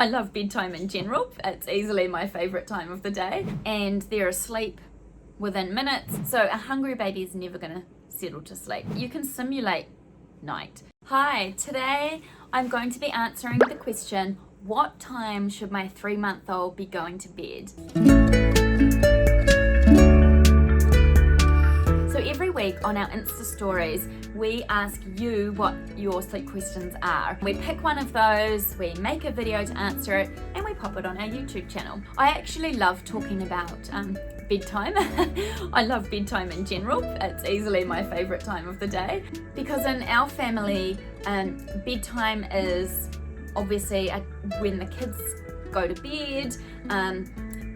I love bedtime in general. It's easily my favourite time of the day, and they're asleep within minutes, so a hungry baby is never going to settle to sleep. You can simulate night. Hi, today I'm going to be answering the question, what time should my 3-month-old be going to bed? So every week on our Insta stories, we ask you what your sleep questions are. We pick one of those, we make a video to answer it, and we pop it on our YouTube channel. I actually love talking about bedtime. I love bedtime in general. It's easily my favourite time of the day, because in our family, bedtime is obviously when the kids go to bed.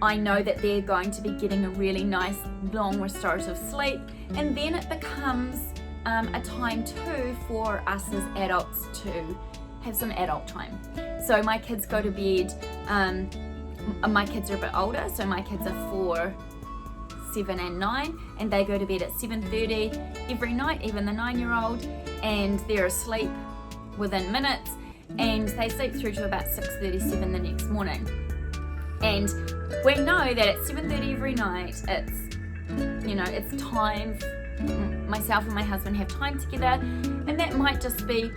I know that they're going to be getting a really nice long restorative sleep, and then it becomes a time too for us as adults to have some adult time. So my kids go to bed, my kids are a bit older, so my kids are 4, 7 and 9, and they go to bed at 7:30 every night, even the 9-year-old, and they're asleep within minutes, and they sleep through to about 6:37 the next morning. And we know that at 7:30 every night, it's time, myself and my husband have time together, and that might just be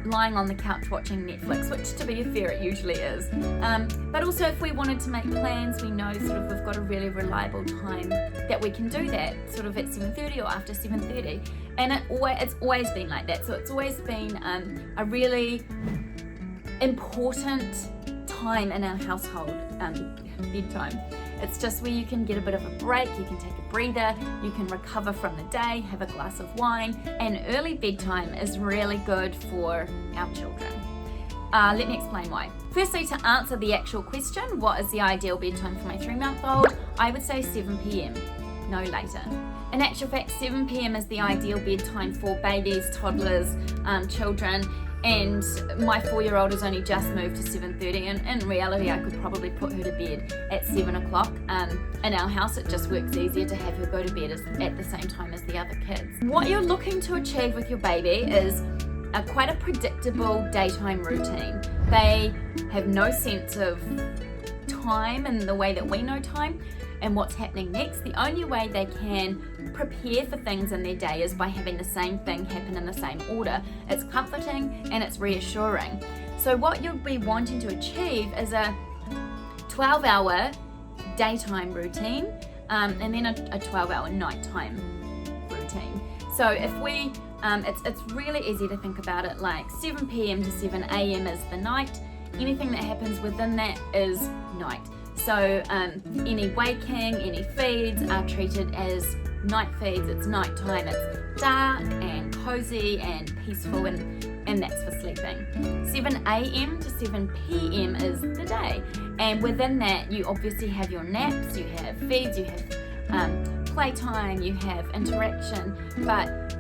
lying on the couch watching Netflix, which to be fair, it usually is. But also if we wanted to make plans, we know we've got a really reliable time that we can do that, sort of at 7:30 or after 7:30. And it's always been like that. So it's always been a really important time in our household, bedtime. It's just where you can get a bit of a break, you can take a breather, you can recover from the day, have a glass of wine, and early bedtime is really good for our children. Let me explain why. Firstly, to answer the actual question, what is the ideal bedtime for my 3-month-old? I would say 7 p.m, no later. In actual fact, 7 p.m. is the ideal bedtime for babies, toddlers, children, and my 4-year-old has only just moved to 7:30, and in reality I could probably put her to bed at 7 o'clock. In our house it just works easier to have her go to bed at the same time as the other kids. What you're looking to achieve with your baby is quite a predictable daytime routine. They have no sense of time in the way that we know time and what's happening next. The only way they can prepare for things in their day is by having the same thing happen in the same order. It's comforting and it's reassuring. So what you'll be wanting to achieve is a 12-hour daytime routine, and then a 12-hour nighttime routine. So if we, it's really easy to think about it like 7 p.m. to 7 a.m. is the night. Anything that happens within that is night. So any waking, any feeds are treated as night feeds. It's nighttime, it's dark and cozy and peaceful, and that's for sleeping. 7 a.m. to 7 p.m. is the day, and within that you obviously have your naps, you have feeds, you have playtime, you have interaction, but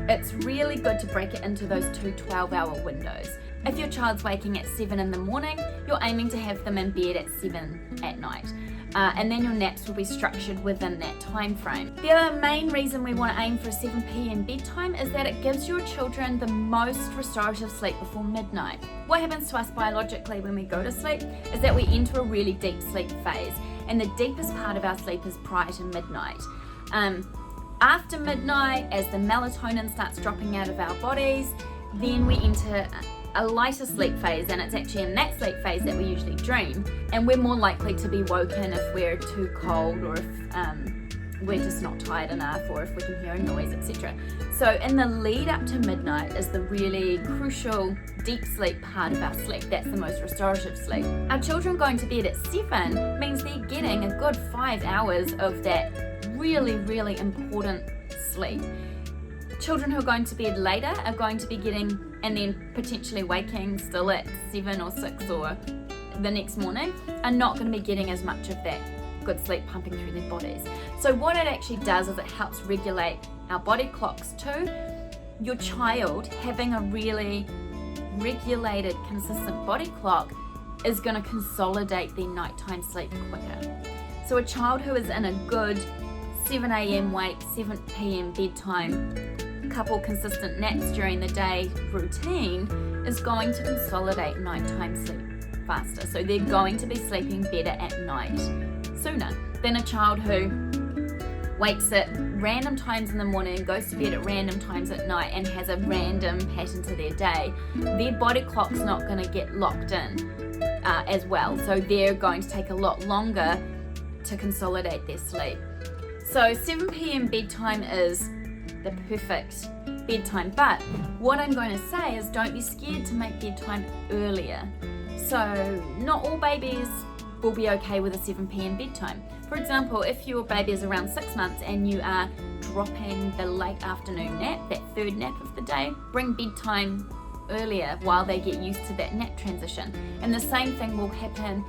it's really good to break it into those 2 12-hour windows. If your child's waking at 7 in the morning, you're aiming to have them in bed at 7 at night. And then your naps will be structured within that time frame. The other main reason we want to aim for a 7 p.m. bedtime is that it gives your children the most restorative sleep before midnight. What happens to us biologically when we go to sleep is that we enter a really deep sleep phase, and the deepest part of our sleep is prior to midnight. After midnight, as the melatonin starts dropping out of our bodies, then we enter a lighter sleep phase, and it's actually in that sleep phase that we usually dream, and we're more likely to be woken if we're too cold, or if we're just not tired enough, or if we can hear a noise, etc. So in the lead up to midnight is the really crucial deep sleep part of our sleep. That's the most restorative sleep. Our children going to bed at 7 means they're getting a good 5 hours of that really, really important sleep. Children who are going to bed later are going to be getting, and then potentially waking still at 7 or 6 or the next morning, are not going to be getting as much of that good sleep pumping through their bodies. So what it actually does is it helps regulate our body clocks too. Your child having a really regulated, consistent body clock is going to consolidate their nighttime sleep quicker. So a child who is in a good 7 a.m. wake, 7 p.m. bedtime, couple consistent naps during the day routine is going to consolidate nighttime sleep faster. So they're going to be sleeping better at night sooner than a child who wakes at random times in the morning, goes to bed at random times at night, and has a random pattern to their day. Their body clock's not going to get locked in as well. So they're going to take a lot longer to consolidate their sleep. So 7 p.m. bedtime is the perfect bedtime, but what I'm going to say is don't be scared to make bedtime earlier. So not all babies will be okay with a 7 p.m. bedtime. For example, if your baby is around 6 months and you are dropping the late afternoon nap, that third nap of the day, bring bedtime earlier while they get used to that nap transition. And the same thing will happen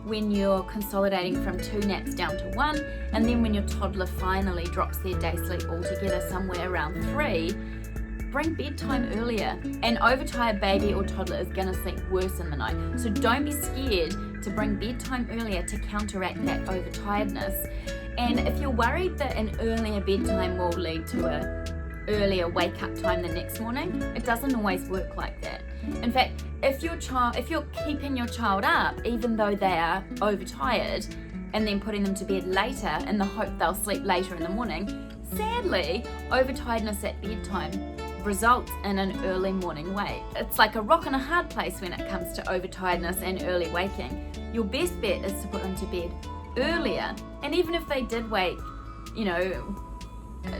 when you're consolidating from 2 naps down to 1, and then when your toddler finally drops their day sleep altogether somewhere around 3, bring bedtime earlier. An overtired baby or toddler is going to sleep worse in the night. So don't be scared to bring bedtime earlier to counteract that overtiredness. And if you're worried that an earlier bedtime will lead to a earlier wake up time the next morning, it doesn't always work like that. In fact, if you're keeping your child up even though they are overtired and then putting them to bed later in the hope they'll sleep later in the morning, sadly, overtiredness at bedtime results in an early morning wake. It's like a rock and a hard place when it comes to overtiredness and early waking. Your best bet is to put them to bed earlier, and even if they did wake,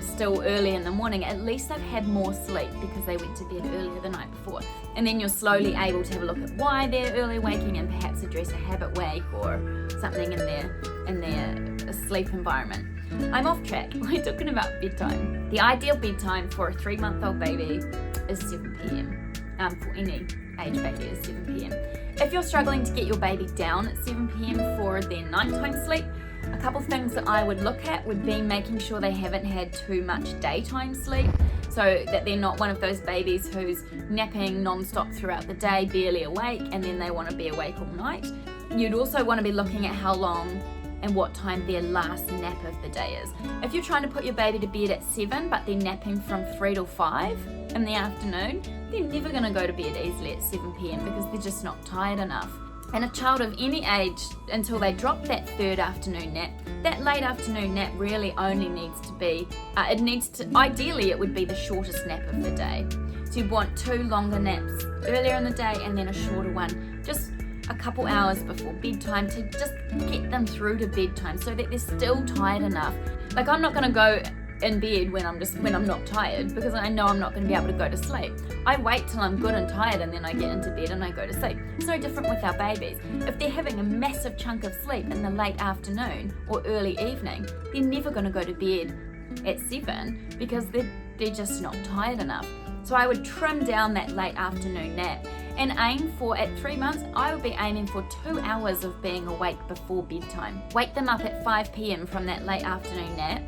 still early in the morning, at least they've had more sleep because they went to bed earlier the night before. And then you're slowly able to have a look at why they're early waking and perhaps address a habit wake or something in their sleep environment. I'm off track. We're talking about bedtime. The ideal bedtime for a 3-month-old baby is 7 p.m. For any age baby is 7 p.m. If you're struggling to get your baby down at 7 p.m. for their nighttime sleep, a couple things that I would look at would be making sure they haven't had too much daytime sleep, so that they're not one of those babies who's napping non-stop throughout the day, barely awake, and then they want to be awake all night. You'd also want to be looking at how long and what time their last nap of the day is. If you're trying to put your baby to bed at 7 but they're napping from 3 till 5 in the afternoon, they're never going to go to bed easily at 7 p.m. because they're just not tired enough. And a child of any age, until they drop that third afternoon nap, that late afternoon nap really only needs to be, ideally it would be the shortest nap of the day. So you want 2 longer naps earlier in the day and then a shorter one just a couple hours before bedtime to just get them through to bedtime so that they're still tired enough. Like, I'm not going to go in bed when I'm not tired, because I know I'm not going to be able to go to sleep. I wait till I'm good and tired and then I get into bed and I go to sleep. It's no different with our babies. If they're having a massive chunk of sleep in the late afternoon or early evening, they're never going to go to bed at 7 because they're just not tired enough. So I would trim down that late afternoon nap and aim for, at 3 months, I would be aiming for 2 hours of being awake before bedtime. Wake them up at 5 p.m. from that late afternoon nap.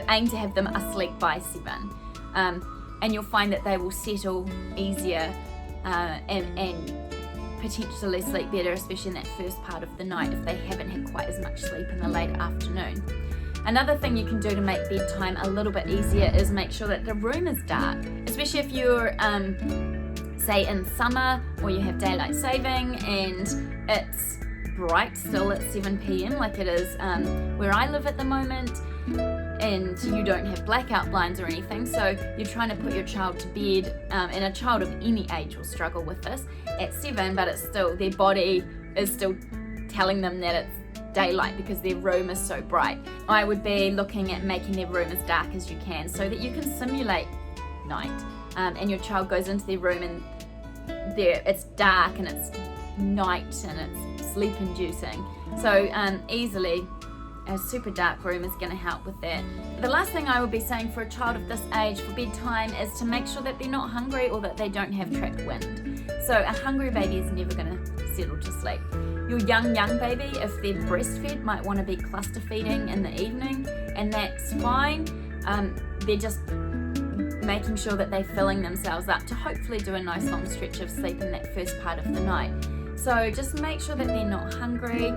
Aim to have them asleep by 7, and you'll find that they will settle easier and potentially sleep better, especially in that first part of the night if they haven't had quite as much sleep in the late afternoon. Another thing you can do to make bedtime a little bit easier is make sure that the room is dark, especially if you're say in summer or you have daylight saving and it's bright still at 7 p.m. like it is where I live at the moment, and you don't have blackout blinds or anything, so you're trying to put your child to bed, and a child of any age will struggle with this, at 7, but it's still, their body is still telling them that it's daylight because their room is so bright. I would be looking at making their room as dark as you can so that you can simulate night, and your child goes into their room and it's dark and it's night and it's sleep inducing. So easily a super dark room is going to help with that. The last thing I would be saying for a child of this age for bedtime is to make sure that they're not hungry or that they don't have trapped wind. So a hungry baby is never going to settle to sleep. Your young baby, if they're breastfed, might want to be cluster feeding in the evening, and that's fine. They're just making sure that they're filling themselves up to hopefully do a nice long stretch of sleep in that first part of the night. So just make sure that they're not hungry,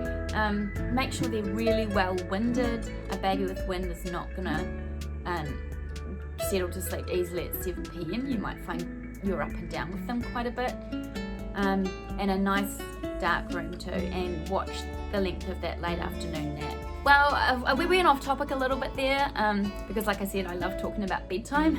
make sure they're really well winded. A baby with wind is not going to settle to sleep easily at 7 p.m. You might find you're up and down with them quite a bit. and a nice dark room too, and watch the length of that late afternoon nap. Well, we went off topic a little bit there, because like I said, I love talking about bedtime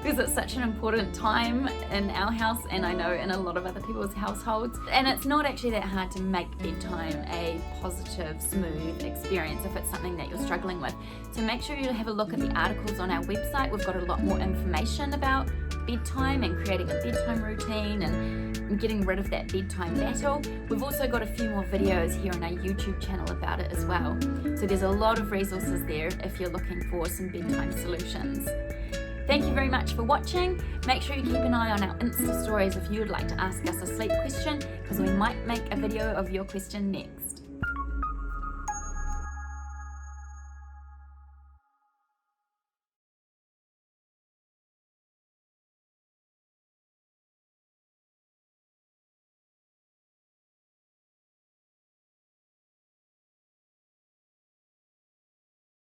because it's such an important time in our house, and I know in a lot of other people's households. And it's not actually that hard to make bedtime a positive, smooth experience if it's something that you're struggling with. So make sure you have a look at the articles on our website. We've got a lot more information about bedtime and creating a bedtime routine and getting rid of that bedtime battle. We've also got a few more videos here on our YouTube channel about it as well. So there's a lot of resources there if you're looking for some bedtime solutions. Thank you very much for watching. Make sure you keep an eye on our Insta stories if you would like to ask us a sleep question, because we might make a video of your question next.